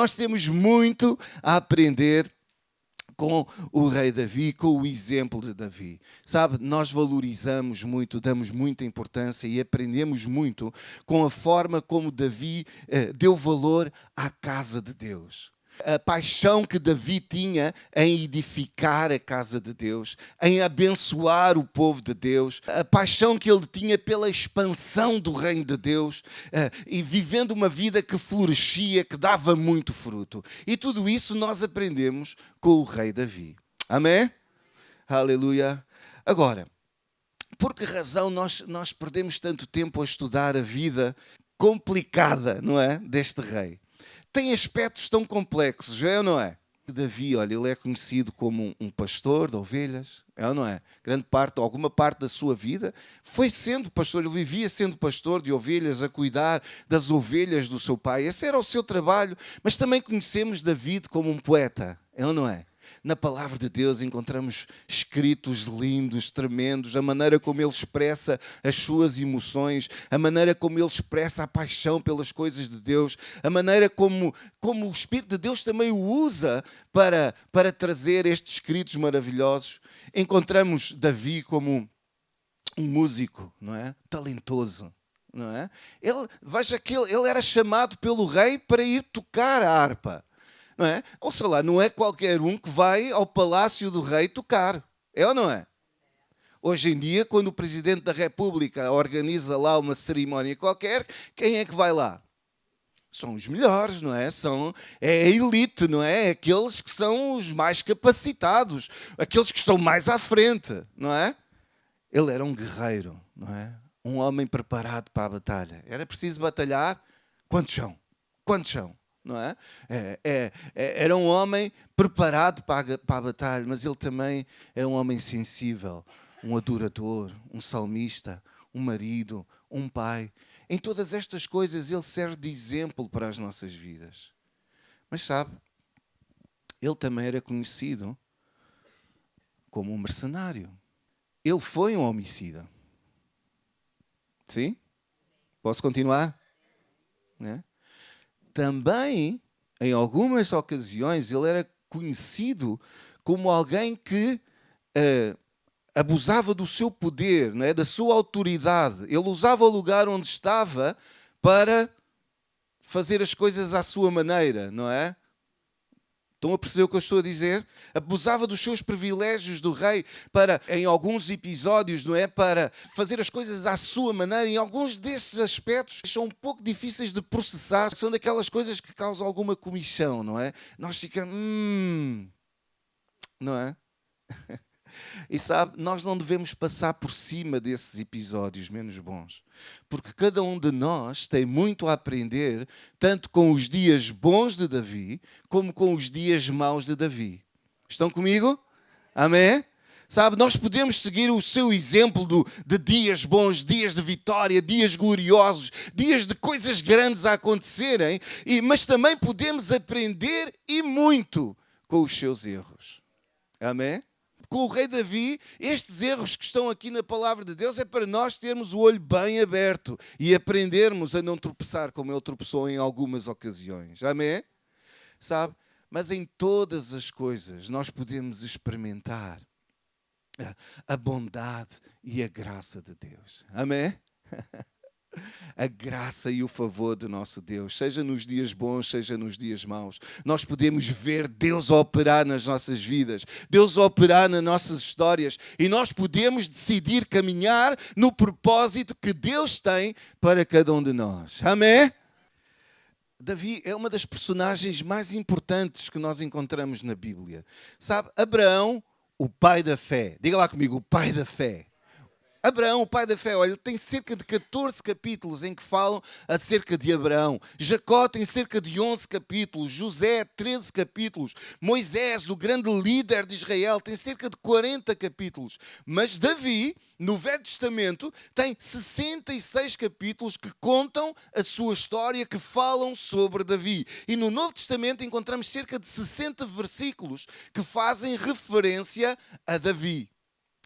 nós temos muito a aprender com o rei Davi, com o exemplo de Davi. Sabe, nós valorizamos muito, damos muita importância e aprendemos muito com a forma como Davi deu valor à casa de Deus. A paixão que Davi tinha em edificar a casa de Deus, em abençoar o povo de Deus, a paixão que ele tinha pela expansão do reino de Deus e vivendo uma vida que florescia, que dava muito fruto. E tudo isso nós aprendemos com o rei Davi. Amém? Aleluia. Agora, por que razão nós perdemos tanto tempo a estudar a vida complicada, não é, deste rei? Tem aspectos tão complexos, é ou não é? Davi, olha, ele é conhecido como um pastor de ovelhas, é ou não é? Grande parte, alguma parte da sua vida foi sendo pastor, ele vivia sendo pastor de ovelhas, a cuidar das ovelhas do seu pai. Esse era o seu trabalho, mas também conhecemos Davi como um poeta, é ou não é? Na palavra de Deus encontramos escritos lindos, tremendos, a maneira como ele expressa as suas emoções, a maneira como ele expressa a paixão pelas coisas de Deus, a maneira como o Espírito de Deus também o usa para trazer estes escritos maravilhosos. Encontramos Davi como um músico, não é? Talentoso. Não é? Veja que ele era chamado pelo rei para ir tocar a harpa. Não é? Ou sei lá, não é qualquer um que vai ao palácio do rei tocar. É ou não é? Hoje em dia, quando o Presidente da República organiza lá uma cerimónia qualquer, quem é que vai lá? São os melhores, não é? É a elite, não é? Aqueles que são os mais capacitados, aqueles que estão mais à frente, não é? Ele era um guerreiro, não é? Um homem preparado para a batalha. Era preciso batalhar? Quantos são? Quantos são? Não é? Era um homem preparado para a batalha, mas ele também era um homem sensível, um adorador, um salmista, um marido, um pai. Em todas estas coisas ele serve de exemplo para as nossas vidas. Mas sabe, ele também era conhecido como um mercenário. Ele foi um homicida. Sim? Posso continuar? Né? Também, em algumas ocasiões, ele era conhecido como alguém que abusava do seu poder, não é? Da sua autoridade. Ele usava o lugar onde estava para fazer as coisas à sua maneira, não é? Estão a perceber o que eu estou a dizer? Abusava dos seus privilégios do rei para, em alguns episódios, não é? Para fazer as coisas à sua maneira. E alguns desses aspectos são um pouco difíceis de processar. São daquelas coisas que causam alguma comichão, não é? Nós ficamos... não é? E sabe, nós não devemos passar por cima desses episódios menos bons. Porque cada um de nós tem muito a aprender, tanto com os dias bons de Davi, como com os dias maus de Davi. Estão comigo? Amém? Sabe, nós podemos seguir o seu exemplo de dias bons, dias de vitória, dias gloriosos, dias de coisas grandes a acontecerem, mas também podemos aprender e muito com os seus erros. Amém? Com o rei Davi, estes erros que estão aqui na palavra de Deus é para nós termos o olho bem aberto e aprendermos a não tropeçar como ele tropeçou em algumas ocasiões. Amém? Sabe? Mas em todas as coisas nós podemos experimentar a bondade e a graça de Deus. Amém? A graça e o favor do nosso Deus, seja nos dias bons, seja nos dias maus. Nós podemos ver Deus operar nas nossas vidas, Deus operar nas nossas histórias e nós podemos decidir caminhar no propósito que Deus tem para cada um de nós. Amém? Davi é uma das personagens mais importantes que nós encontramos na Bíblia. Sabe, Abraão, o pai da fé. Diga lá comigo, o pai da fé. Abraão, o pai da fé, olha, ele tem cerca de 14 capítulos em que falam acerca de Abraão. Jacó tem cerca de 11 capítulos. José, 13 capítulos. Moisés, o grande líder de Israel, tem cerca de 40 capítulos. Mas Davi, no Velho Testamento, tem 66 capítulos que contam a sua história, que falam sobre Davi. E no Novo Testamento encontramos cerca de 60 versículos que fazem referência a Davi.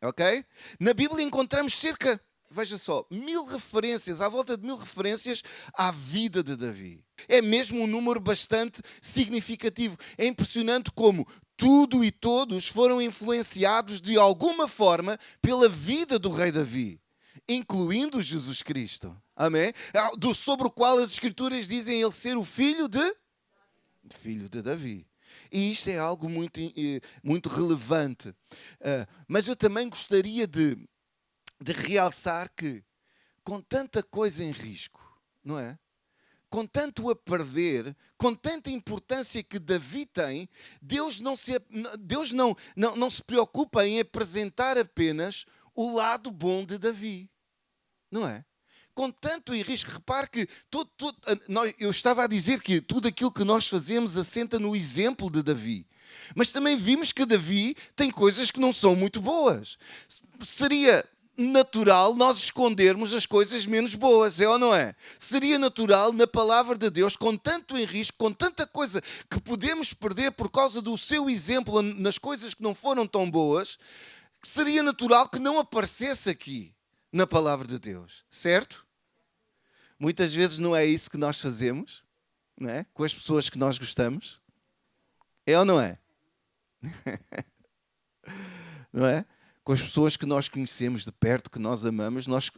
Ok? Na Bíblia encontramos cerca veja só, 1000 referências, à volta de 1000 referências à vida de Davi. É mesmo um número bastante significativo. É impressionante como tudo e todos foram influenciados de alguma forma pela vida do rei Davi, incluindo Jesus Cristo. Amém? Sobre o qual as Escrituras dizem ele ser o filho de Davi. E isto é algo muito relevante. Mas eu também gostaria de realçar que, com tanta coisa em risco, não é? Com tanto a perder, com tanta importância que Davi tem, Deus não se preocupa em apresentar apenas o lado bom de Davi. Não é? Com tanto em risco, repare que eu estava a dizer que tudo aquilo que nós fazemos assenta no exemplo de Davi. Mas também vimos que Davi tem coisas que não são muito boas. Seria natural nós escondermos as coisas menos boas, é ou não é? Seria natural, na palavra de Deus, com tanto em risco, com tanta coisa que podemos perder por causa do seu exemplo nas coisas que não foram tão boas, seria natural que não aparecesse aqui na palavra de Deus, certo? Muitas vezes não é isso que nós fazemos, não é? Com as pessoas que nós gostamos. É ou não é? Não é? Com as pessoas que nós conhecemos de perto, que nós amamos, nós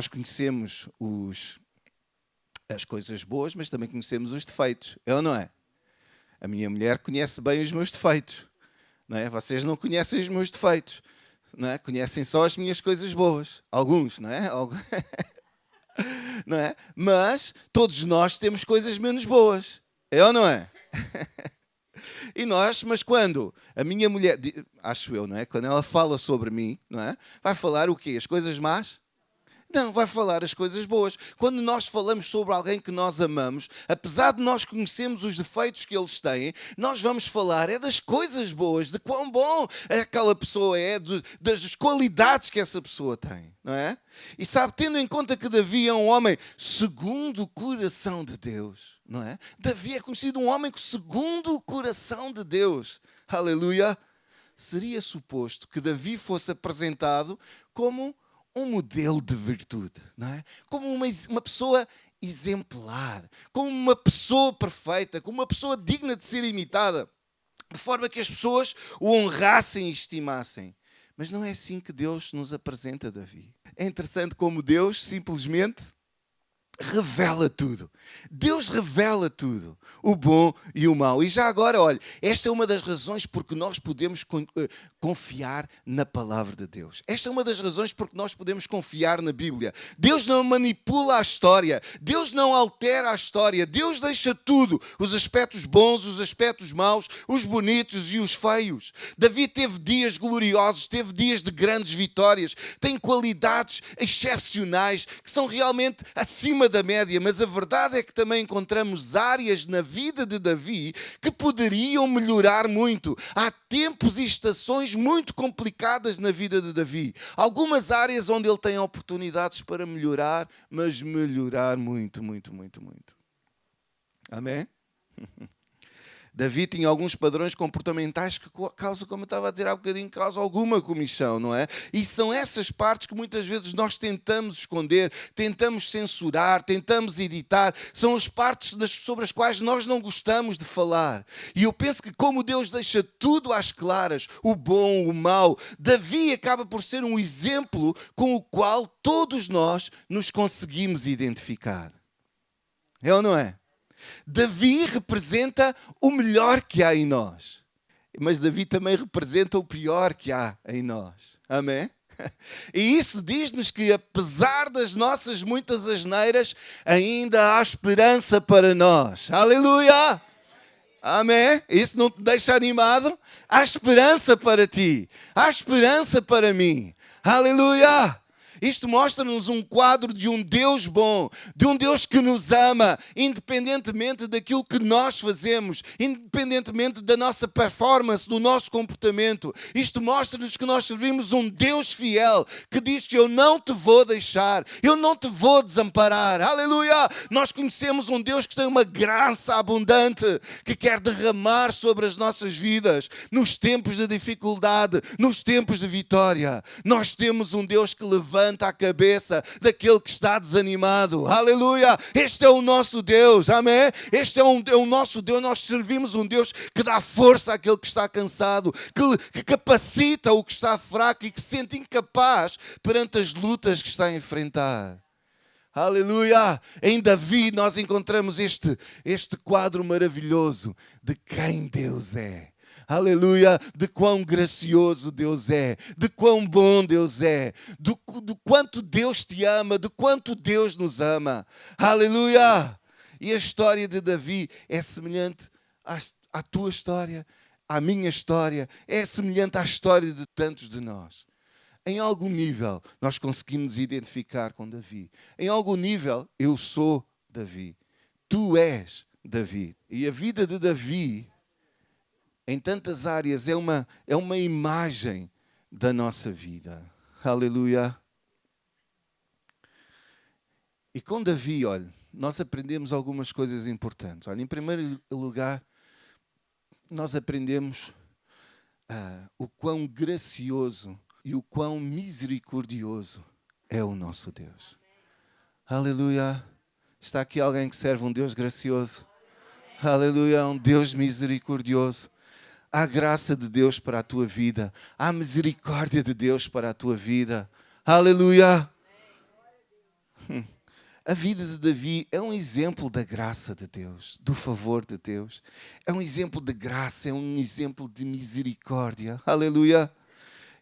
conhecemos as coisas boas, mas também conhecemos os defeitos. É ou não é? A minha mulher conhece bem os meus defeitos. Não é? Vocês não conhecem os meus defeitos. Não é? Conhecem só as minhas coisas boas. Alguns, não é? Não é? Mas todos nós temos coisas menos boas. É ou não é? Mas quando a minha mulher, acho eu, não é? Quando ela fala sobre mim, não é? Vai falar o quê? As coisas más? Não, vai falar as coisas boas. Quando nós falamos sobre alguém que nós amamos, apesar de nós conhecermos os defeitos que eles têm, nós vamos falar das coisas boas, de quão bom aquela pessoa é, das qualidades que essa pessoa tem, não é? E sabe, tendo em conta que Davi é um homem segundo o coração de Deus, não é? Davi é conhecido um homem segundo o coração de Deus. Aleluia! Seria suposto que Davi fosse apresentado como um modelo de virtude, não é? Como uma pessoa exemplar, como uma pessoa perfeita, como uma pessoa digna de ser imitada, de forma que as pessoas o honrassem e estimassem. Mas não é assim que Deus nos apresenta Davi. É interessante como Deus simplesmente revela tudo. Deus revela tudo, o bom e o mau. E já agora, olha, esta é uma das razões porque nós podemos confiar na palavra de Deus. Esta é uma das razões porque nós podemos confiar na Bíblia. Deus não manipula a história. Deus não altera a história. Deus deixa tudo, os aspectos bons, os aspectos maus, os bonitos e os feios. Davi teve dias gloriosos, teve dias de grandes vitórias, tem qualidades excepcionais que são realmente acima da média, mas a verdade é que também encontramos áreas na vida de Davi que poderiam melhorar muito. Há tempos e estações muito complicadas na vida de Davi. Algumas áreas onde ele tem oportunidades para melhorar, mas melhorar muito, muito, muito, muito. Amém? Davi tinha alguns padrões comportamentais que causam, como eu estava a dizer há bocadinho, causam alguma comichão, não é? E são essas partes que muitas vezes nós tentamos esconder, tentamos censurar, tentamos editar. São as partes sobre as quais nós não gostamos de falar. E eu penso que como Deus deixa tudo às claras, o bom, o mau, Davi acaba por ser um exemplo com o qual todos nós nos conseguimos identificar. É ou não é? Davi representa o melhor que há em nós. Mas Davi também representa o pior que há em nós. Amém? E isso diz-nos que apesar das nossas muitas asneiras, ainda há esperança para nós. Aleluia! Amém? Isso não te deixa animado? Há esperança para ti. Há esperança para mim. Aleluia! Isto mostra-nos um quadro de um Deus bom, de um Deus que nos ama, independentemente daquilo que nós fazemos, independentemente da nossa performance, do nosso comportamento. Isto mostra-nos que nós servimos um Deus fiel, que diz que eu não te vou deixar, eu não te vou desamparar. Aleluia! Nós conhecemos um Deus que tem uma graça abundante, que quer derramar sobre as nossas vidas, nos tempos de dificuldade, nos tempos de vitória. Nós temos um Deus que levanta levanta a cabeça daquele que está desanimado. Aleluia! Este é o nosso Deus, amém? Este é o nosso Deus. Nós servimos um Deus que dá força àquele que está cansado, que capacita o que está fraco e que se sente incapaz perante as lutas que está a enfrentar. Aleluia! Em Davi nós encontramos este quadro maravilhoso de quem Deus é. Aleluia! De quão gracioso Deus é, de quão bom Deus é, do quanto Deus te ama, de quanto Deus nos ama. Aleluia! E a história de Davi é semelhante à tua história, à minha história, é semelhante à história de tantos de nós. Em algum nível, nós conseguimos identificar com Davi. Em algum nível, eu sou Davi. Tu és Davi. E a vida de Davi, em tantas áreas, é uma imagem da nossa vida. Aleluia. E com Davi, olha, nós aprendemos algumas coisas importantes. Olha, em primeiro lugar, nós aprendemos o quão gracioso e o quão misericordioso é o nosso Deus. Aleluia. Está aqui alguém que serve um Deus gracioso. Aleluia, um Deus misericordioso. Há graça de Deus para a tua vida. Há misericórdia de Deus para a tua vida. Aleluia. A vida de Davi é um exemplo da graça de Deus, do favor de Deus. É um exemplo de graça, é um exemplo de misericórdia. Aleluia.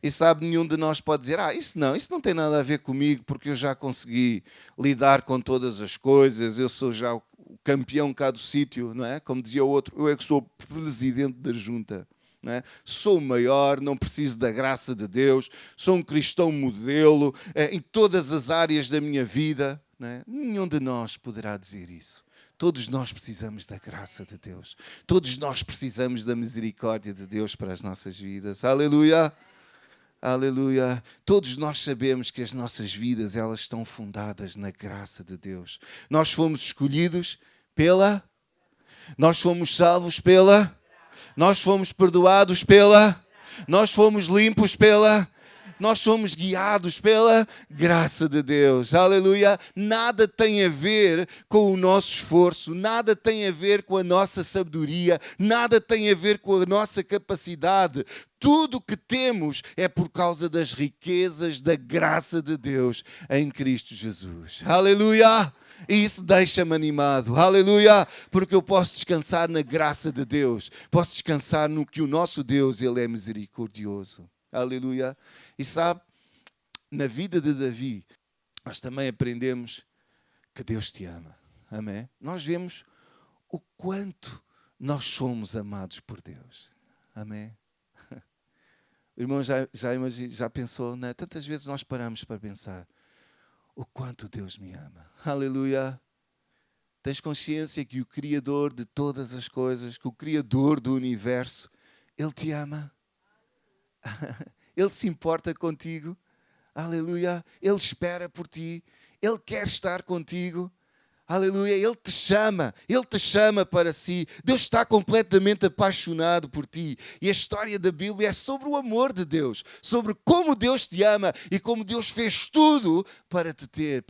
E sabe, nenhum de nós pode dizer, isso não tem nada a ver comigo, porque eu já consegui lidar com todas as coisas, eu sou já o campeão cá do sítio, não é? Como dizia o outro, eu é que sou o presidente da junta, não é? Sou o maior, não preciso da graça de Deus, sou um cristão modelo em todas as áreas da minha vida, não é? Nenhum de nós poderá dizer isso. Todos nós precisamos da graça de Deus. Todos nós precisamos da misericórdia de Deus para as nossas vidas. Aleluia! Aleluia. Todos nós sabemos que as nossas vidas, elas estão fundadas na graça de Deus. Nós fomos escolhidos nós fomos salvos nós fomos perdoados nós fomos limpos nós somos guiados pela graça de Deus. Aleluia. Nada tem a ver com o nosso esforço, nada tem a ver com a nossa sabedoria, nada tem a ver com a nossa capacidade. Tudo o que temos é por causa das riquezas da graça de Deus em Cristo Jesus. Aleluia. E isso deixa-me animado. Aleluia. Porque eu posso descansar na graça de Deus. Posso descansar no que o nosso Deus, Ele é misericordioso. Aleluia. E sabe, na vida de Davi, nós também aprendemos que Deus te ama. Amém? Nós vemos o quanto nós somos amados por Deus. Amém? O irmão já pensou, né? Tantas vezes nós paramos para pensar o quanto Deus me ama. Aleluia. Tens consciência que o Criador de todas as coisas, que o Criador do universo, Ele te ama. Ele se importa contigo. Aleluia. Ele espera por ti. Ele quer estar contigo. Aleluia. Ele te chama para si. Deus está completamente apaixonado por ti. E a história da Bíblia é sobre o amor de Deus, sobre como Deus te ama e como Deus fez tudo para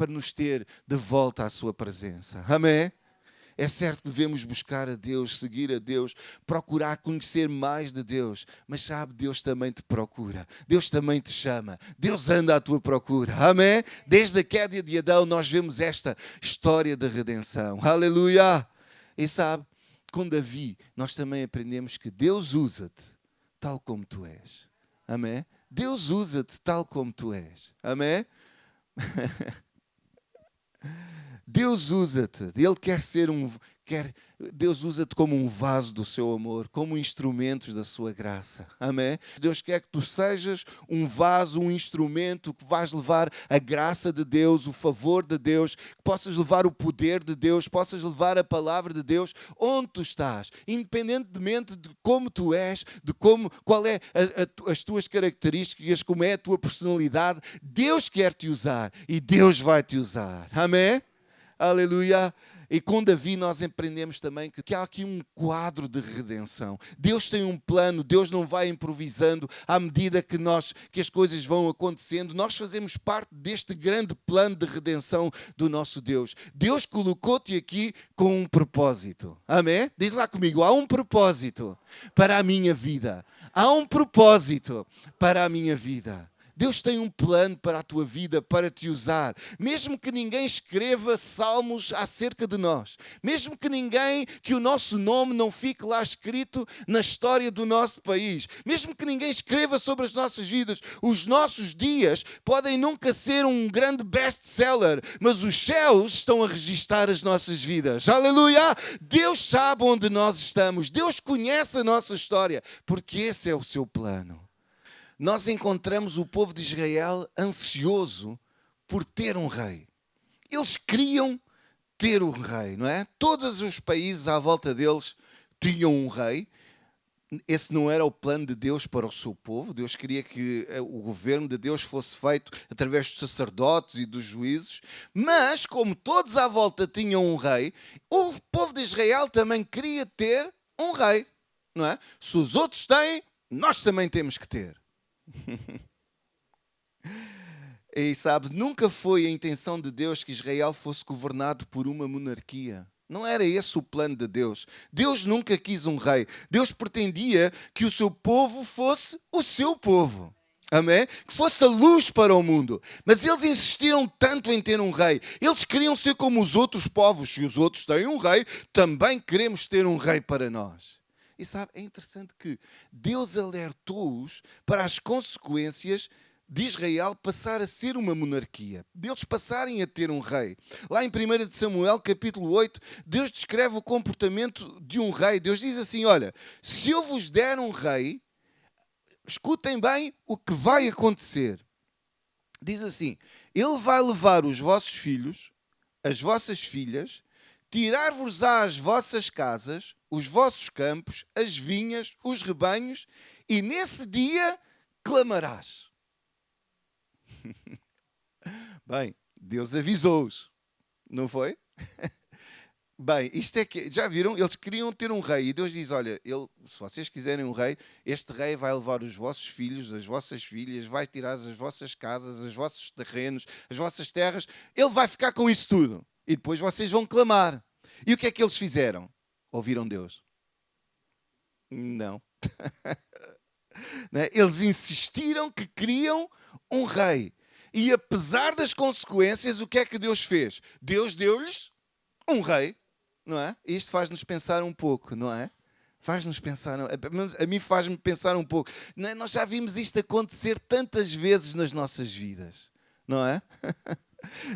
nos ter de volta à sua presença. Amém? É certo que devemos buscar a Deus, seguir a Deus, procurar conhecer mais de Deus. Mas sabe, Deus também te procura. Deus também te chama. Deus anda à tua procura. Amém? Desde a queda de Adão nós vemos esta história de redenção. Aleluia! E sabe, com Davi nós também aprendemos que Deus usa-te tal como tu és. Amém? Deus usa-te tal como tu és. Amém? Deus usa-te, Ele quer ser Deus usa-te como um vaso do seu amor, como instrumentos da sua graça. Amém? Deus quer que tu sejas um vaso, um instrumento que vais levar a graça de Deus, o favor de Deus, que possas levar o poder de Deus, possas levar a palavra de Deus onde tu estás, independentemente de como tu és, de qual é as tuas características, como é a tua personalidade. Deus quer te usar e Deus vai te usar. Amém? Aleluia. E com Davi nós aprendemos também que há aqui um quadro de redenção. Deus tem um plano, Deus não vai improvisando à medida que as coisas vão acontecendo. Nós fazemos parte deste grande plano de redenção do nosso Deus. Deus colocou-te aqui com um propósito. Amém? Diz lá comigo, há um propósito para a minha vida. Há um propósito para a minha vida. Deus tem um plano para a tua vida, para te usar. Mesmo que ninguém escreva salmos acerca de nós. Mesmo que o nosso nome não fique lá escrito na história do nosso país. Mesmo que ninguém escreva sobre as nossas vidas. Os nossos dias podem nunca ser um grande best-seller, mas os céus estão a registar as nossas vidas. Aleluia! Deus sabe onde nós estamos. Deus conhece a nossa história, porque esse é o seu plano. Nós encontramos o povo de Israel ansioso por ter um rei. Eles queriam ter um rei, não é? Todos os países à volta deles tinham um rei. Esse não era o plano de Deus para o seu povo. Deus queria que o governo de Deus fosse feito através dos sacerdotes e dos juízes. Mas, como todos à volta tinham um rei, o povo de Israel também queria ter um rei, não é? Se os outros têm, nós também temos que ter. E sabe, nunca foi a intenção de Deus que Israel fosse governado por uma monarquia. Não era esse o plano de Deus. Deus nunca quis um rei. Deus pretendia que o seu povo fosse o seu povo. Amém? Que fosse a luz para o mundo. Mas eles insistiram tanto em ter um rei. Eles queriam ser como os outros povos. Se os outros têm um rei, também queremos ter um rei para nós. E sabe, é interessante que Deus alertou-os para as consequências de Israel passar a ser uma monarquia. Deles passarem a ter um rei. Lá em 1 Samuel, capítulo 8, Deus descreve o comportamento de um rei. Deus diz assim, olha, se eu vos der um rei, escutem bem o que vai acontecer. Diz assim, ele vai levar os vossos filhos, as vossas filhas, tirar-vos-á as vossas casas, os vossos campos, as vinhas, os rebanhos, e nesse dia clamarás. Bem, Deus avisou-os, não foi? Bem, isto é que, já viram? Eles queriam ter um rei, e Deus diz, olha, se vocês quiserem um rei, este rei vai levar os vossos filhos, as vossas filhas, vai tirar as vossas casas, os vossos terrenos, as vossas terras, ele vai ficar com isso tudo. E depois vocês vão clamar. E o que é que eles fizeram? Ouviram Deus? Não. Eles insistiram que queriam um rei. E apesar das consequências, o que é que Deus fez? Deus deu-lhes um rei, não é? Isto faz-nos pensar um pouco, não é? Faz-nos pensar, a mim faz-me pensar um pouco. Nós já vimos isto acontecer tantas vezes nas nossas vidas, não é?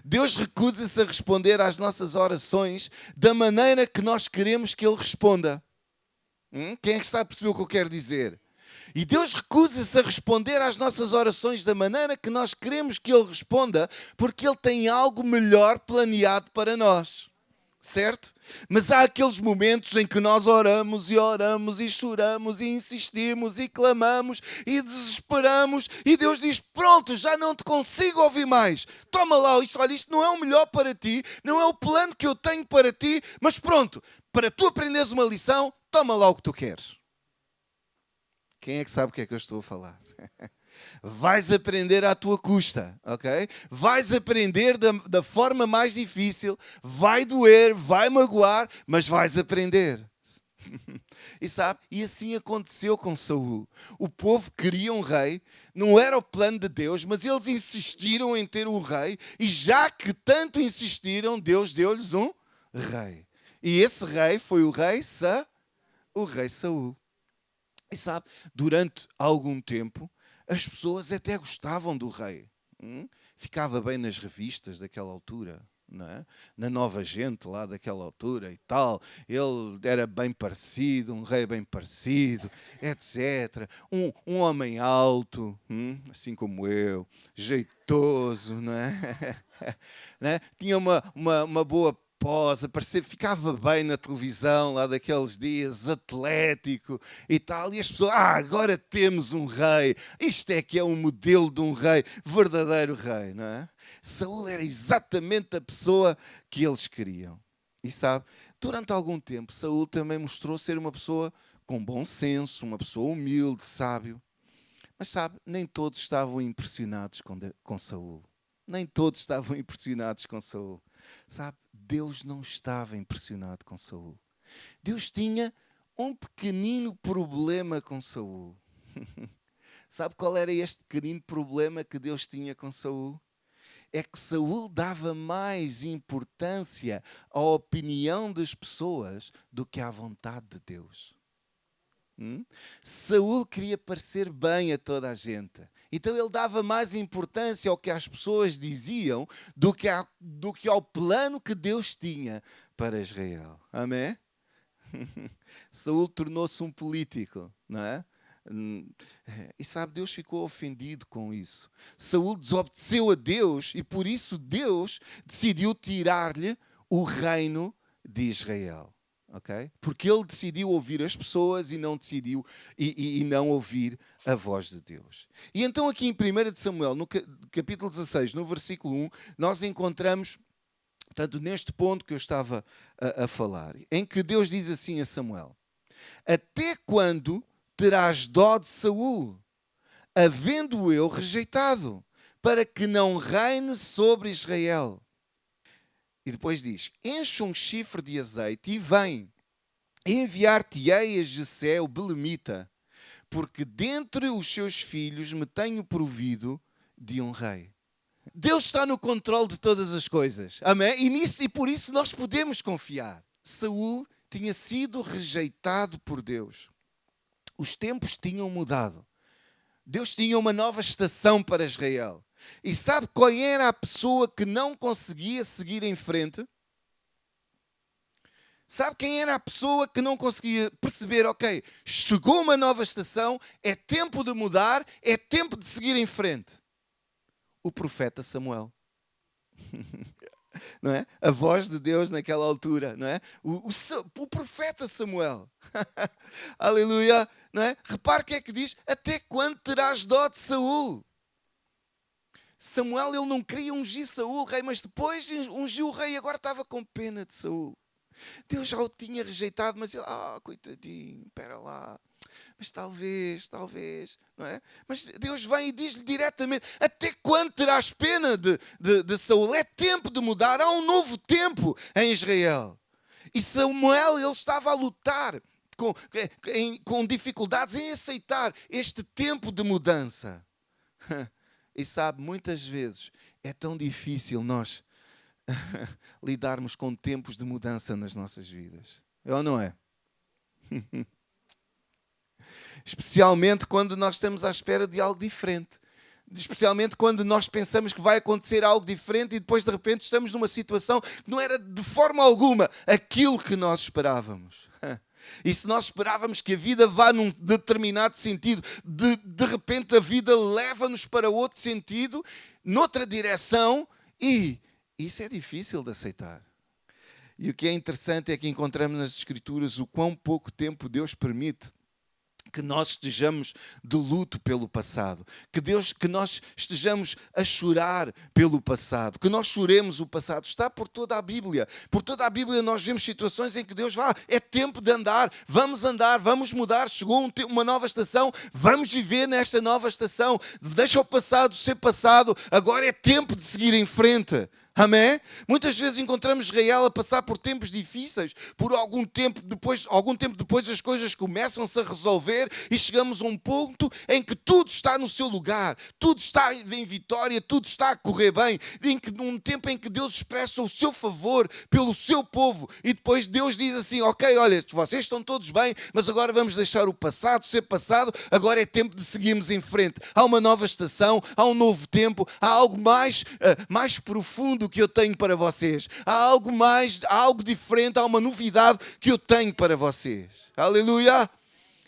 Deus recusa-se a responder às nossas orações da maneira que nós queremos que Ele responda. Quem é que está a perceber o que eu quero dizer? E Deus recusa-se a responder às nossas orações da maneira que nós queremos que Ele responda, porque Ele tem algo melhor planeado para nós. Certo? Mas há aqueles momentos em que nós oramos e choramos e insistimos e clamamos e desesperamos e Deus diz, pronto, já não te consigo ouvir mais. Toma lá, olha, isto não é o melhor para ti, não é o plano que eu tenho para ti, mas pronto, para tu aprenderes uma lição, toma lá o que tu queres. Quem é que sabe o que é que eu estou a falar? Vais aprender à tua custa, ok? Vais aprender da forma mais difícil, vai doer, vai magoar, mas vais aprender. E sabe, e assim aconteceu com Saul. O povo queria um rei, não era o plano de Deus, mas eles insistiram em ter um rei, e já que tanto insistiram, Deus deu-lhes um rei. E esse rei foi o rei Saul. E sabe, durante algum tempo, as pessoas até gostavam do rei. Ficava bem nas revistas daquela altura, não é? Na Nova Gente lá daquela altura e tal. Ele era bem parecido, um rei bem parecido, etc. Um homem alto, assim como eu, jeitoso, não é? Não é? Tinha uma boa pose, ficava bem na televisão lá daqueles dias, atlético e tal, e as pessoas, agora temos um rei, isto é que é um modelo de um rei, verdadeiro rei, não é? Saul era exatamente a pessoa que eles queriam. E sabe, durante algum tempo, Saul também mostrou ser uma pessoa com bom senso, uma pessoa humilde, sábio. Mas sabe, nem todos estavam impressionados com Saul. Nem todos estavam impressionados com Saul. Sabe, Deus não estava impressionado com Saul. Deus tinha um pequenino problema com Saul. Sabe qual era este pequenino problema que Deus tinha com Saul? É que Saul dava mais importância à opinião das pessoas do que à vontade de Deus. Saul queria parecer bem a toda a gente. Então ele dava mais importância ao que as pessoas diziam do que ao plano que Deus tinha para Israel. Amém? Saul tornou-se um político, não é? E sabe, Deus ficou ofendido com isso. Saul desobedeceu a Deus e por isso Deus decidiu tirar-lhe o reino de Israel. Okay? Porque ele decidiu ouvir as pessoas e não decidiu e não ouvir a voz de Deus. E então aqui em 1 de Samuel, no capítulo 16, no versículo 1, nós encontramos, portanto, neste ponto que eu estava a falar, em que Deus diz assim a Samuel: até quando terás dó de Saul, havendo eu rejeitado, para que não reine sobre Israel? E depois diz: enche um chifre de azeite e vem, enviar-te-ei a Jessé o belemita, porque dentre os seus filhos me tenho provido de um rei. Deus está no controle de todas as coisas. Amém? E por isso nós podemos confiar. Saul tinha sido rejeitado por Deus. Os tempos tinham mudado. Deus tinha uma nova estação para Israel. E sabe qual era a pessoa que não conseguia seguir em frente? Sabe quem era a pessoa que não conseguia perceber, ok, chegou uma nova estação, é tempo de mudar, é tempo de seguir em frente? O profeta Samuel. Não é? A voz de Deus naquela altura, não é? O profeta Samuel. Aleluia, não é? Repare o que é que diz: até quando terás dó de Saul? Samuel, ele não queria ungir Saul rei, mas depois ungiu o rei, agora estava com pena de Saul. Deus já o tinha rejeitado, mas ele, coitadinho, espera lá. Mas talvez, não é? Mas Deus vem e diz-lhe diretamente: até quando terás pena de Saul? É tempo de mudar, há um novo tempo em Israel. E Samuel, ele estava a lutar com dificuldades em aceitar este tempo de mudança. E sabe, muitas vezes é tão difícil nós lidarmos com tempos de mudança nas nossas vidas. É ou não é? Especialmente quando nós estamos à espera de algo diferente. Especialmente quando nós pensamos que vai acontecer algo diferente e depois de repente estamos numa situação que não era de forma alguma aquilo que nós esperávamos. E se nós esperávamos que a vida vá num determinado sentido, de repente a vida leva-nos para outro sentido, noutra direção, e isso é difícil de aceitar. E o que é interessante é que encontramos nas Escrituras o quão pouco tempo Deus permite que nós estejamos de luto pelo passado, que nós estejamos a chorar pelo passado, que nós choremos o passado. Está por toda a Bíblia. Por toda a Bíblia nós vemos situações em que Deus é tempo de andar, vamos mudar, chegou uma nova estação, vamos viver nesta nova estação, deixa o passado ser passado, agora é tempo de seguir em frente. Amém? Muitas vezes encontramos Israel a passar por tempos difíceis, por algum tempo depois as coisas começam-se a resolver e chegamos a um ponto em que tudo está no seu lugar, tudo está em vitória, tudo está a correr bem, num tempo em que Deus expressa o seu favor pelo seu povo e depois Deus diz assim: ok, olha, vocês estão todos bem, mas agora vamos deixar o passado ser passado, agora é tempo de seguirmos em frente. Há uma nova estação, há um novo tempo, há algo mais profundo que eu tenho para vocês. Há algo diferente, há uma novidade que eu tenho para vocês. Aleluia!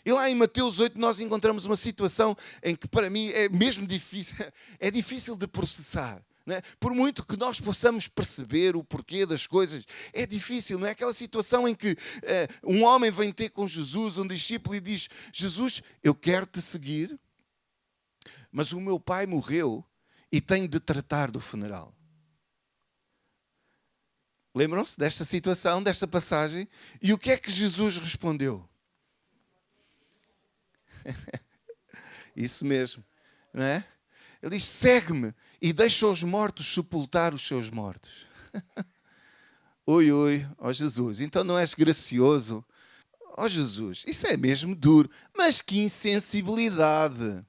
E lá em Mateus 8 nós encontramos uma situação em que para mim é mesmo difícil, é difícil de processar. Não é? Por muito que nós possamos perceber o porquê das coisas, é difícil, não é? Aquela situação em que um homem vem ter com Jesus, um discípulo, e diz: Jesus, eu quero te seguir, mas o meu pai morreu e tenho de tratar do funeral. Lembram-se desta situação, desta passagem? E o que é que Jesus respondeu? Isso mesmo, não é? Ele diz, segue-me e deixa os mortos sepultar os seus mortos. Oi, oi, ó Jesus, então não és gracioso? Ó Jesus, isso é mesmo duro, mas que insensibilidade.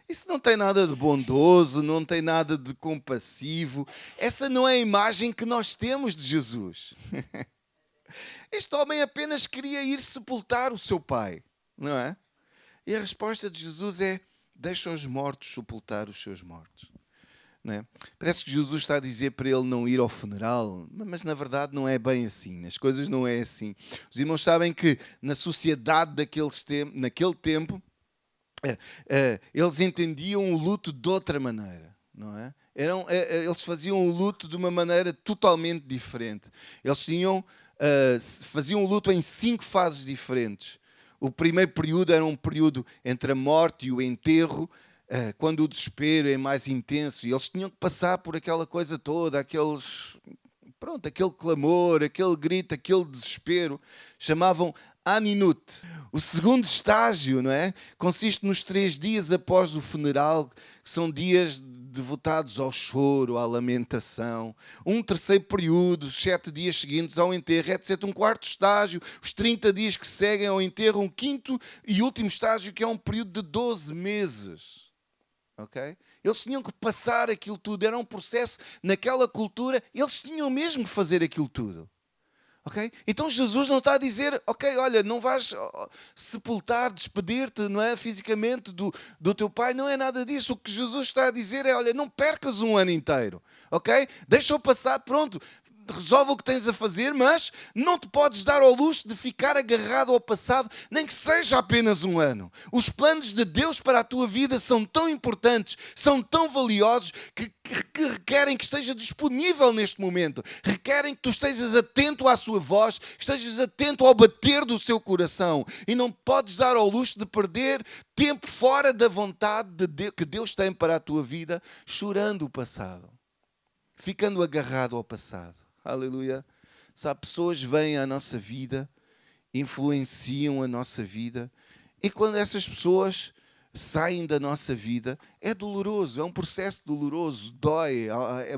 Isso não tem nada de bondoso, não tem nada de compassivo. Essa não é a imagem que nós temos de Jesus. Este homem apenas queria ir sepultar o seu pai, não é? E a resposta de Jesus é, deixa os mortos sepultar os seus mortos. Não é? Parece que Jesus está a dizer para ele não ir ao funeral, mas na verdade não é bem assim, as coisas não é assim. Os irmãos sabem que na sociedade naquele tempo, eles entendiam o luto de outra maneira, não é? Eles faziam o luto de uma maneira totalmente diferente. Eles faziam o luto em 5 fases diferentes. O primeiro período era um período entre a morte e o enterro, quando o desespero é mais intenso, e eles tinham que passar por aquela coisa toda, aquele clamor, aquele grito, aquele desespero, chamavam Aninut. O segundo estágio, não é? Consiste nos 3 dias após o funeral, que são dias devotados ao choro, à lamentação. Um terceiro período, os 7 dias seguintes ao enterro, etc. Um quarto estágio, os 30 dias que seguem ao enterro. Um quinto e último estágio, que é um período de 12 meses. Okay? Eles tinham que passar aquilo tudo, era um processo naquela cultura, eles tinham mesmo que fazer aquilo tudo. Okay? Então Jesus não está a dizer, ok, olha, não vais sepultar, despedir-te, não é, fisicamente do teu pai, não é nada disso. O que Jesus está a dizer é, olha, não percas um ano inteiro, ok? Deixa-o passar, pronto, resolve o que tens a fazer, mas não te podes dar ao luxo de ficar agarrado ao passado, nem que seja apenas um ano. Os planos de Deus para a tua vida são tão importantes, são tão valiosos, que requerem que esteja disponível neste momento, requerem que tu estejas atento à sua voz, que estejas atento ao bater do seu coração, e não podes dar ao luxo de perder tempo fora da vontade que Deus tem para a tua vida, chorando o passado, ficando agarrado ao passado. Aleluia. Sabe, pessoas vêm à nossa vida, influenciam a nossa vida, e quando essas pessoas saem da nossa vida, é doloroso, é um processo doloroso, dói,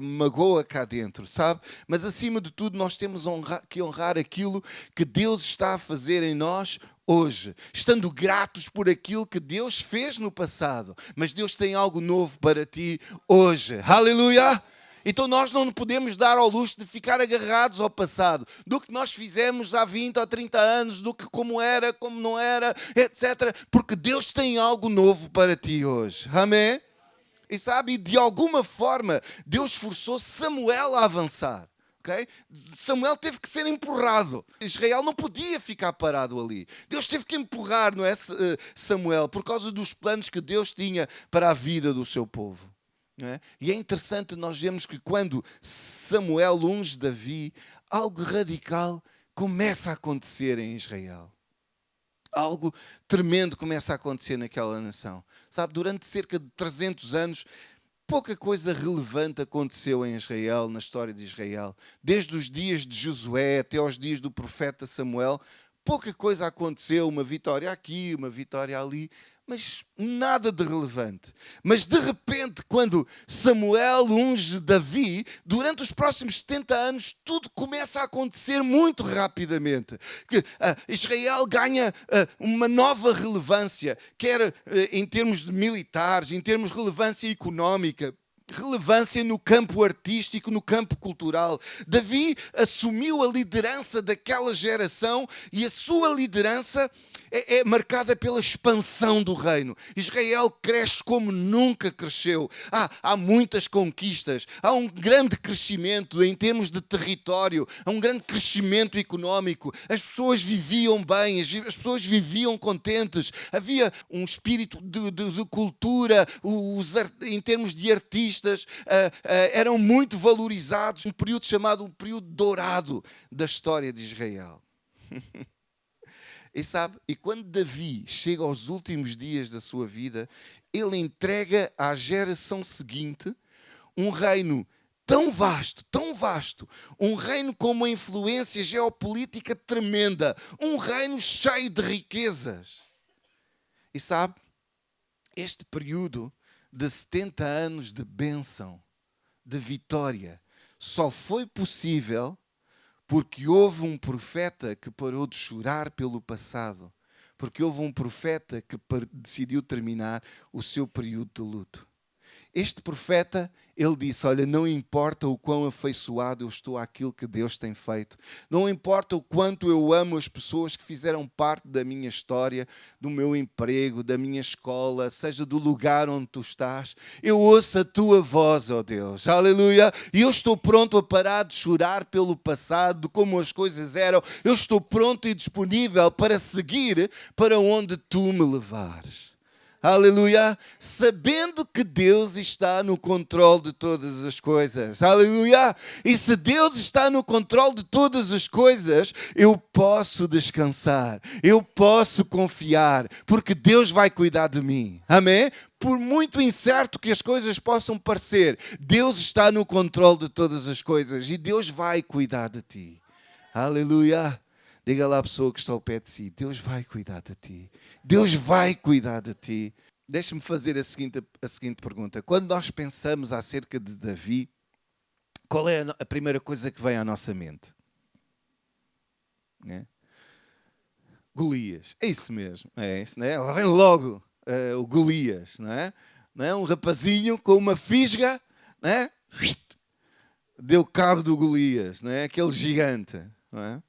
magoa cá dentro, sabe? Mas acima de tudo nós temos que honrar aquilo que Deus está a fazer em nós hoje, estando gratos por aquilo que Deus fez no passado, mas Deus tem algo novo para ti hoje. Aleluia! Então nós não podemos dar ao luxo de ficar agarrados ao passado, do que nós fizemos há 20 ou 30 anos, do que como era, como não era, etc. Porque Deus tem algo novo para ti hoje. Amém? E sabe, de alguma forma, Deus forçou Samuel a avançar. Okay? Samuel teve que ser empurrado. Israel não podia ficar parado ali. Deus teve que empurrar, não é, Samuel, por causa dos planos que Deus tinha para a vida do seu povo. É? E é interessante nós vemos que quando Samuel unge Davi, algo radical começa a acontecer em Israel. Algo tremendo começa a acontecer naquela nação. Sabe, durante cerca de 300 anos, pouca coisa relevante aconteceu em Israel, na história de Israel. Desde os dias de Josué até aos dias do profeta Samuel, pouca coisa aconteceu, uma vitória aqui, uma vitória ali, mas nada de relevante. Mas de repente, quando Samuel unge Davi, durante os próximos 70 anos, tudo começa a acontecer muito rapidamente. Israel ganha uma nova relevância, quer em termos de militares, em termos de relevância económica, relevância no campo artístico, no campo cultural. Davi assumiu a liderança daquela geração e a sua liderança é marcada pela expansão do reino. Israel cresce como nunca cresceu. Há muitas conquistas, há um grande crescimento em termos de território, há um grande crescimento económico. As pessoas viviam bem, as pessoas viviam contentes, havia um espírito de cultura, em termos de artistas, eram muito valorizados. Um período chamado o período dourado da história de Israel. E quando Davi chega aos últimos dias da sua vida, ele entrega à geração seguinte um reino tão vasto, um reino com uma influência geopolítica tremenda, um reino cheio de riquezas. E sabe, este período de 70 anos de bênção, de vitória, só foi possível porque houve um profeta que parou de chorar pelo passado, porque houve um profeta que decidiu terminar o seu período de luto. Este profeta, ele disse, olha, não importa o quão afeiçoado eu estou àquilo que Deus tem feito, não importa o quanto eu amo as pessoas que fizeram parte da minha história, do meu emprego, da minha escola, seja do lugar onde tu estás, eu ouço a tua voz, ó Deus, aleluia, e eu estou pronto a parar de chorar pelo passado, de como as coisas eram, eu estou pronto e disponível para seguir para onde tu me levares. Aleluia, sabendo que Deus está no controle de todas as coisas. Aleluia, e se Deus está no controle de todas as coisas, eu posso descansar, eu posso confiar, porque Deus vai cuidar de mim. Amém? Por muito incerto que as coisas possam parecer, Deus está no controle de todas as coisas e Deus vai cuidar de ti. Aleluia. Diga lá à pessoa que está ao pé de si, Deus vai cuidar de ti. Deus vai cuidar de ti. Deixe-me fazer a seguinte pergunta. Quando nós pensamos acerca de Davi, qual é a primeira coisa que vem à nossa mente? É? Golias. É isso mesmo. É isso, não é? Lá vem logo o Golias. Não é? Não é? Um rapazinho com uma fisga, não é? Deu cabo do Golias. Não é? Aquele gigante. Não é?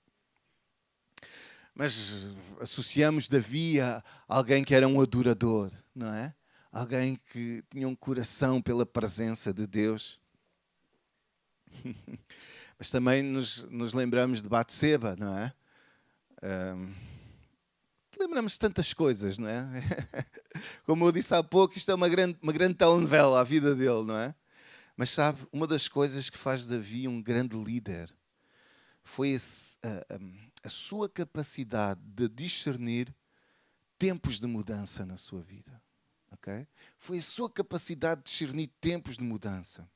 Mas associamos Davi a alguém que era um adorador, não é? Alguém que tinha um coração pela presença de Deus. Mas também nos lembramos de Batseba, não é? Lembramos de tantas coisas, não é? Como eu disse há pouco, isto é uma grande telenovela, a vida dele, não é? Mas sabe, uma das coisas que faz Davi um grande líder foi a sua capacidade de discernir tempos de mudança na sua vida. Okay? Foi a sua capacidade de discernir tempos de mudança.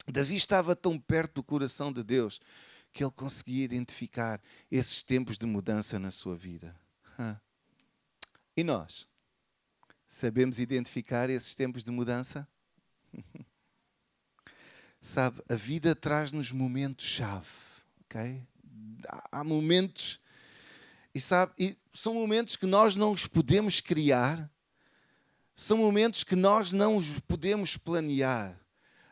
Davi estava tão perto do coração de Deus que ele conseguia identificar esses tempos de mudança na sua vida. E nós? Sabemos identificar esses tempos de mudança? Sabe, a vida traz-nos momentos-chave. Okay? Há momentos, e são momentos que nós não os podemos criar, são momentos que nós não os podemos planear,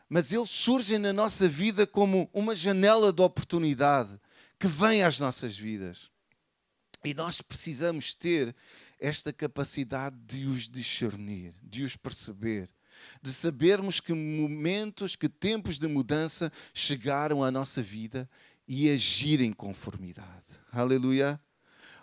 mas eles surgem na nossa vida como uma janela de oportunidade que vem às nossas vidas. E nós precisamos ter esta capacidade de os discernir, de os perceber, de sabermos que momentos, que tempos de mudança chegaram à nossa vida e agir em conformidade. Aleluia.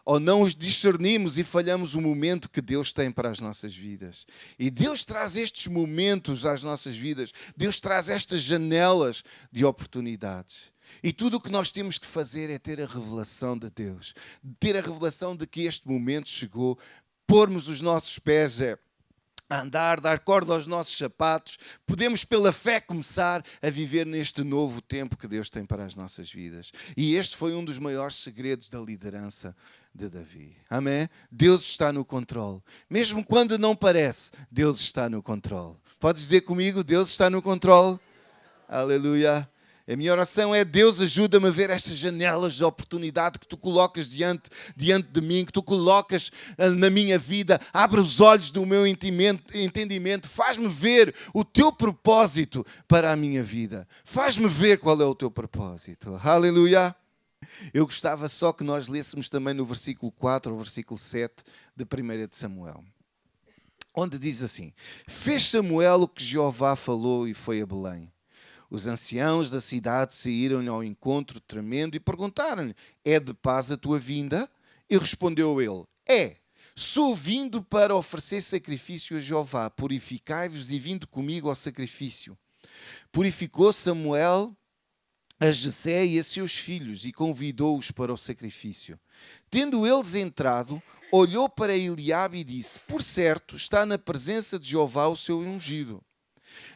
Ou não os discernimos e falhamos o momento que Deus tem para as nossas vidas. E Deus traz estes momentos às nossas vidas. Deus traz estas janelas de oportunidades. E tudo o que nós temos que fazer é ter a revelação de Deus. Ter a revelação de que este momento chegou. Pormos os nossos pés a andar, dar corda aos nossos sapatos, podemos pela fé começar a viver neste novo tempo que Deus tem para as nossas vidas. E este foi um dos maiores segredos da liderança de Davi. Amém? Deus está no controle. Mesmo quando não parece, Deus está no controle. Podes dizer comigo, Deus está no controle? Aleluia. A minha oração é: Deus, ajuda-me a ver estas janelas de oportunidade que tu colocas diante de mim, que tu colocas na minha vida. Abre os olhos do meu entendimento. Faz-me ver o teu propósito para a minha vida. Faz-me ver qual é o teu propósito. Aleluia. Eu gostava só que nós lêssemos também no versículo 4 ou versículo 7 de 1 de Samuel. Onde diz assim: Fez Samuel o que Jeová falou e foi a Belém. Os anciãos da cidade saíram-lhe ao encontro tremendo e perguntaram-lhe: É de paz a tua vinda? E respondeu ele: É. Sou vindo para oferecer sacrifício a Jeová. Purificai-vos e vindo comigo ao sacrifício. Purificou Samuel a Jessé e a seus filhos e convidou-os para o sacrifício. Tendo eles entrado, olhou para Eliabe e disse: Por certo, está na presença de Jeová o seu ungido.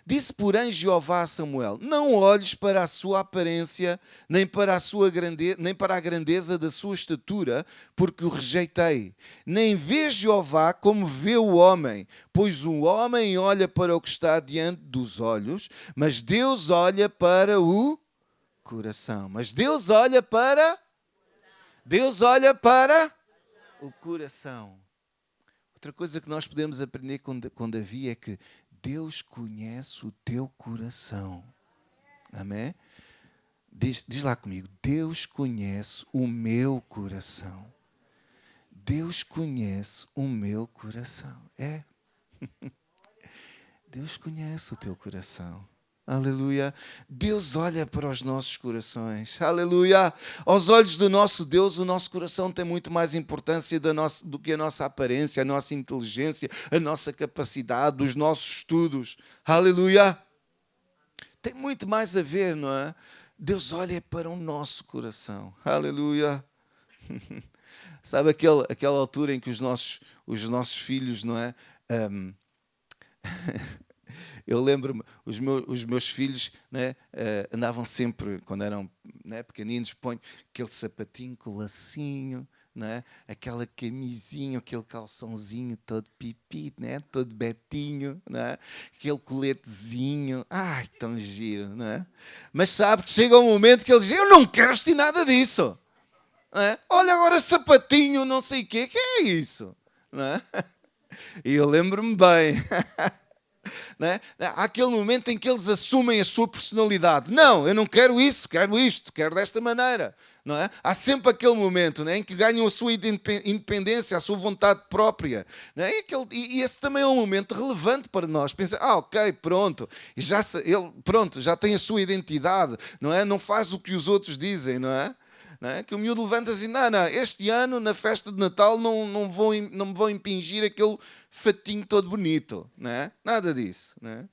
Disse, porém, Jeová a Samuel: não olhes para a sua aparência, nem para a grandeza da sua estatura, porque o rejeitei. Nem vê Jeová como vê o homem, pois o homem olha para o que está diante dos olhos, mas Deus olha para o coração. Mas Deus olha para o coração. Outra coisa que nós podemos aprender com Davi é que Deus conhece o teu coração. Amém? Diz lá comigo. Deus conhece o meu coração. Deus conhece o meu coração. É. Deus conhece o teu coração. Aleluia. Deus olha para os nossos corações. Aleluia. Aos olhos do nosso Deus, o nosso coração tem muito mais importância do que a nossa aparência, a nossa inteligência, a nossa capacidade, os nossos estudos. Aleluia. Tem muito mais a ver, não é? Deus olha para o nosso coração. Aleluia. Sabe aquela altura em que os nossos filhos, não é? Eu lembro-me, os meus filhos, né, andavam sempre, quando eram, né, pequeninos, põem aquele sapatinho com lacinho, né, aquela camisinha, aquele calçãozinho todo pipi, né, todo betinho, né, aquele coletezinho. Ai, tão giro, né? Mas sabe que chega um momento que eles dizem: eu não quero vestir nada disso. Né? Olha agora sapatinho, não sei o quê, que é isso? Né? E eu lembro-me bem. Né? Há aquele momento em que eles assumem a sua personalidade. Não, eu não quero isso, quero isto, quero desta maneira. Não é? Há sempre aquele momento, né, em que ganham a sua independência, a sua vontade própria. Não é? E esse também é um momento relevante para nós. Pensa, ok, pronto, ele já tem a sua identidade, não é? Não faz o que os outros dizem, não é? Não é? Que o miúdo levanta-se e diz: não, este ano, na festa de Natal, não me vão impingir aquele fatinho todo bonito. Não é? Nada disso. Não é?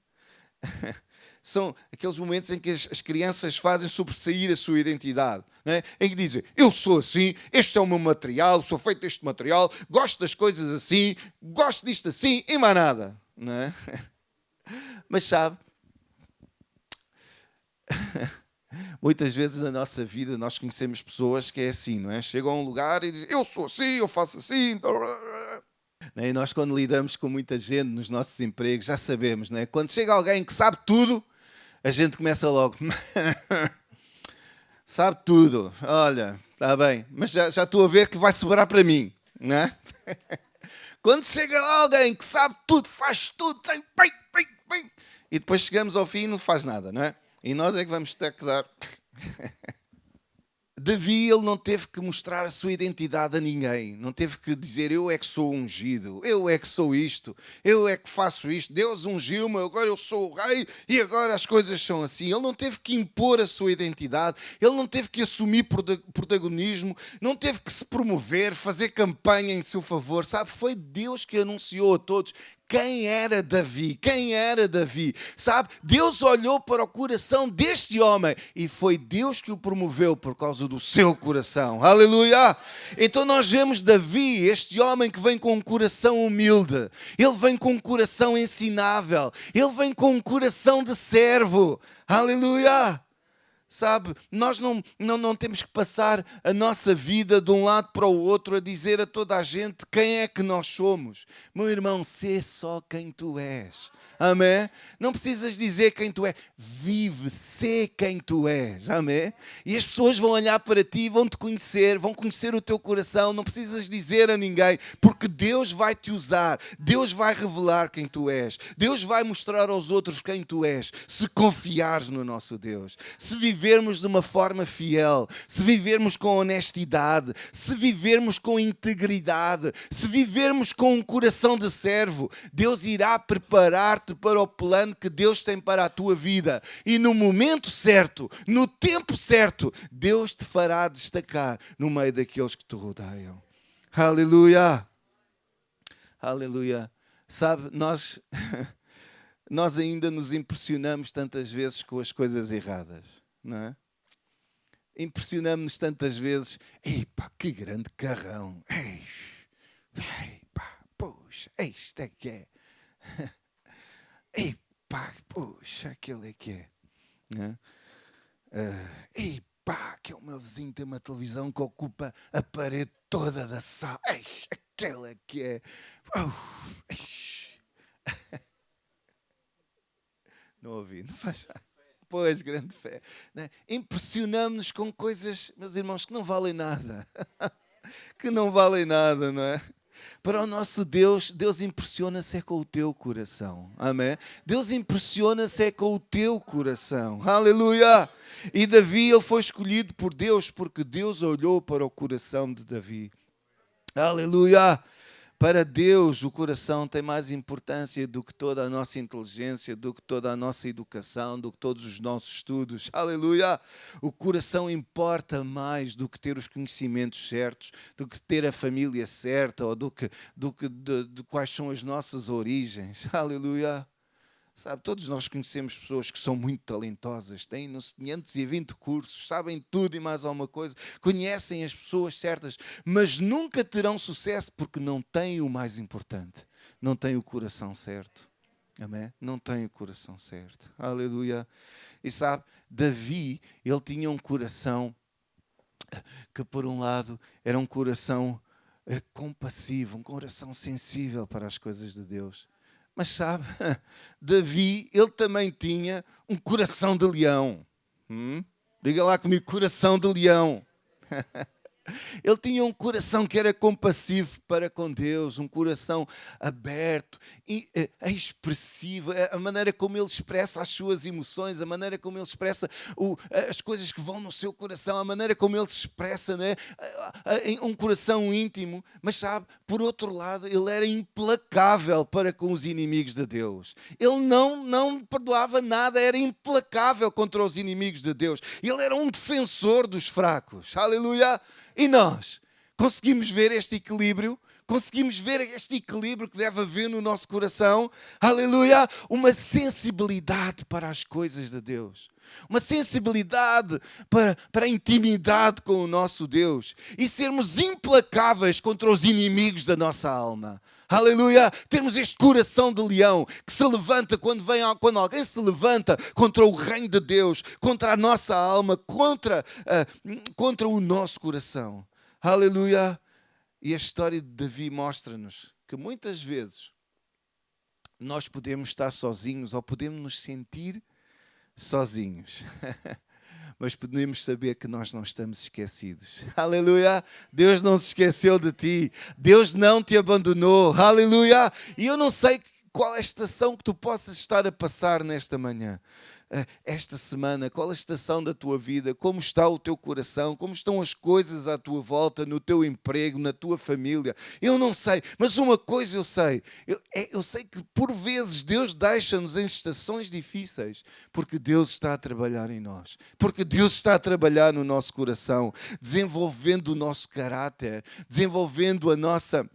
São aqueles momentos em que as crianças fazem sobressair a sua identidade. Não é? Em que dizem: eu sou assim, este é o meu material, sou feito deste material, gosto das coisas assim, gosto disto assim e mais nada. Não é? Mas sabe... Muitas vezes na nossa vida nós conhecemos pessoas que é assim, não é? Chegam a um lugar e dizem: eu sou assim, eu faço assim. E nós, quando lidamos com muita gente nos nossos empregos, já sabemos, não é? Quando chega alguém que sabe tudo, a gente começa logo: sabe tudo, olha, está bem, mas já estou a ver que vai sobrar para mim, não é? Quando chega alguém que sabe tudo, faz tudo, tem bem, e depois chegamos ao fim e não faz nada, não é? E nós é que vamos ter que dar. Davi, ele não teve que mostrar a sua identidade a ninguém. Não teve que dizer: eu é que sou ungido, eu é que sou isto, eu é que faço isto, Deus ungiu-me, agora eu sou o rei e agora as coisas são assim. Ele não teve que impor a sua identidade, ele não teve que assumir protagonismo, não teve que se promover, fazer campanha em seu favor. Sabe, foi Deus que anunciou a todos quem era Davi. Quem era Davi? Sabe, Deus olhou para o coração deste homem e foi Deus que o promoveu por causa do seu coração. Aleluia! Então nós vemos Davi, este homem que vem com um coração humilde. Ele vem com um coração ensinável. Ele vem com um coração de servo. Aleluia! Sabe, nós não temos que passar a nossa vida de um lado para o outro a dizer a toda a gente quem é que nós somos. Meu irmão, sê só quem tu és. Amém? Não precisas dizer quem tu és. Vive, sê quem tu és. Amém? E as pessoas vão olhar para ti, vão te conhecer, vão conhecer o teu coração. Não precisas dizer a ninguém, porque Deus vai te usar. Deus vai revelar quem tu és. Deus vai mostrar aos outros quem tu és. Se confiares no nosso Deus. Se vivermos de uma forma fiel. Se vivermos com honestidade. Se vivermos com integridade. Se vivermos com um coração de servo. Deus irá preparar-te para o plano que Deus tem para a tua vida. E no momento certo, no tempo certo, Deus te fará destacar no meio daqueles que te rodeiam. Aleluia! Aleluia! Sabe, nós ainda nos impressionamos tantas vezes com as coisas erradas, não é? Impressionamos-nos tantas vezes: epá, que grande carrão! Epá, puxa, isto é que é... Epá, puxa, aquele é que é. Né? Ei, pá, aquele meu vizinho tem uma televisão que ocupa a parede toda da sala. Ei, aquele é que é. Não ouvi, não faz. Pois, grande fé. Né? Impressionamos-nos com coisas, meus irmãos, que não valem nada. Que não valem nada, não é? Para o nosso Deus, Deus impressiona-se é com o teu coração. Amém? Deus impressiona-se é com o teu coração. Aleluia! E Davi, ele foi escolhido por Deus porque Deus olhou para o coração de Davi. Aleluia! Para Deus, o coração tem mais importância do que toda a nossa inteligência, do que toda a nossa educação, do que todos os nossos estudos. Aleluia! O coração importa mais do que ter os conhecimentos certos, do que ter a família certa, ou de quais são as nossas origens. Aleluia! Sabe, todos nós conhecemos pessoas que são muito talentosas, têm 520 cursos, sabem tudo e mais alguma coisa, conhecem as pessoas certas, mas nunca terão sucesso porque não têm o mais importante, não têm o coração certo. Amém? Não têm o coração certo. Aleluia. E sabe, Davi, ele tinha um coração que por um lado era um coração compassivo, um coração sensível para as coisas de Deus. Mas sabe, Davi, ele também tinha um coração de leão. Diga lá comigo, coração de leão. Ele tinha um coração que era compassivo para com Deus, um coração aberto, expressivo, a maneira como ele expressa as suas emoções, a maneira como ele expressa as coisas que vão no seu coração, a maneira como ele se expressa, né? Um coração íntimo. Mas sabe, por outro lado, ele era implacável para com os inimigos de Deus. Ele não perdoava nada, era implacável contra os inimigos de Deus. Ele era um defensor dos fracos. Aleluia! E nós conseguimos ver este equilíbrio? Conseguimos ver este equilíbrio que deve haver no nosso coração? Aleluia! Uma sensibilidade para as coisas de Deus. Uma sensibilidade para a intimidade com o nosso Deus. E sermos implacáveis contra os inimigos da nossa alma. Aleluia! Temos este coração de leão que se levanta quando alguém se levanta contra o reino de Deus, contra a nossa alma, contra o nosso coração. Aleluia! E a história de Davi mostra-nos que muitas vezes nós podemos estar sozinhos ou podemos nos sentir sozinhos. Mas podemos saber que nós não estamos esquecidos. Aleluia! Deus não se esqueceu de ti. Deus não te abandonou. Aleluia! E eu não sei qual é a estação que tu possas estar a passar nesta manhã. Esta semana, qual a estação da tua vida, como está o teu coração, como estão as coisas à tua volta, no teu emprego, na tua família. Eu não sei, mas uma coisa eu sei. Eu sei que por vezes Deus deixa-nos em estações difíceis, porque Deus está a trabalhar em nós, porque Deus está a trabalhar no nosso coração, desenvolvendo o nosso caráter, desenvolvendo a nossa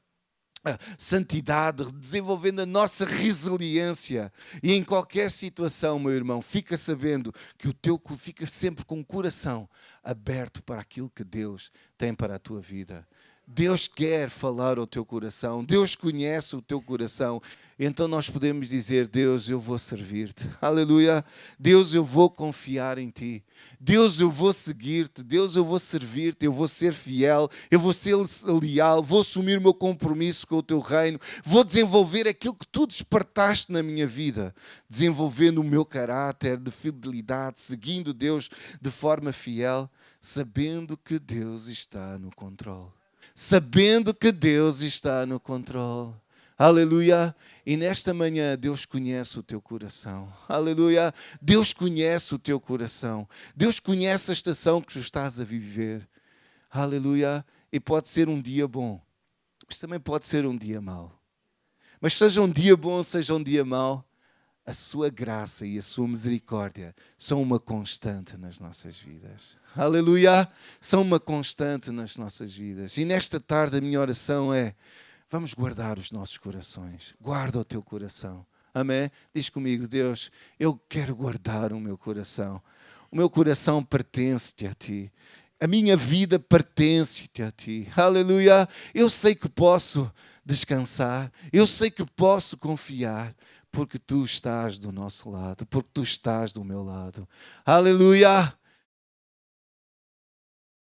santidade, desenvolvendo a nossa resiliência. E em qualquer situação, meu irmão, fica sabendo que fica sempre com o coração aberto para aquilo que Deus tem para a tua vida. Deus quer falar ao teu coração, Deus conhece o teu coração, então nós podemos dizer: Deus, eu vou servir-te, aleluia, Deus, eu vou confiar em ti, Deus, eu vou seguir-te, Deus, eu vou servir-te, eu vou ser fiel, eu vou ser leal, vou assumir o meu compromisso com o teu reino, vou desenvolver aquilo que tu despertaste na minha vida, desenvolvendo o meu caráter de fidelidade, seguindo Deus de forma fiel, sabendo que Deus está no controle. Sabendo que Deus está no controle. Aleluia. E nesta manhã Deus conhece o teu coração. Aleluia. Deus conhece o teu coração. Deus conhece a estação que tu estás a viver. Aleluia. E pode ser um dia bom, mas também pode ser um dia mau. Mas seja um dia bom, seja um dia mau, a sua graça e a sua misericórdia são uma constante nas nossas vidas. Aleluia! São uma constante nas nossas vidas. E nesta tarde a minha oração é: vamos guardar os nossos corações. Guarda o teu coração. Amém? Diz comigo: Deus, eu quero guardar o meu coração. O meu coração pertence-te a ti. A minha vida pertence-te a ti. Aleluia! Eu sei que posso descansar. Eu sei que posso confiar. porque tu estás do nosso lado, porque tu estás do meu lado. Aleluia!